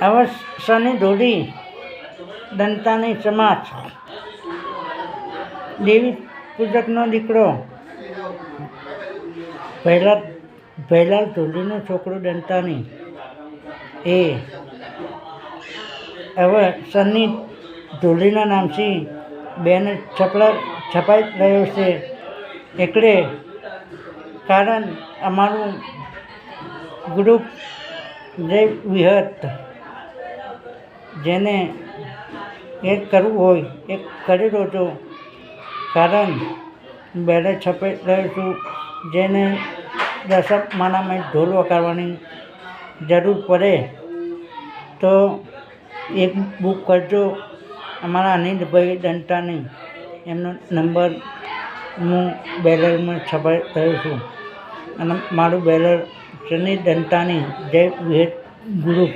હવે શનિ ધોળી દંતાની સમાજ દેવી પૂજકનો દીકરો પહેલાં ધોળીનો છોકરો દંતાની એ હવે શનિ ધોળીના નામથી બેને છપાઈ રહ્યો છે. એટલે કારણ અમારું ગ્રુપ જય વિહત જેને એ કરવું હોય એ કરી દો છો. કારણ બેને છપાઈ રહ્યો છું. જેને દશમાનામાં ઢોલ વગાડવાની જરૂર પડે તો એક બુક કરજો. અમારા અનિલભાઈ દંતાની એમનો નંબર હું બેનરમાં છપાઈ રહ્યો છું અને મારું બેનર શનિ દંતાની જય વિહત ગ્રુપ.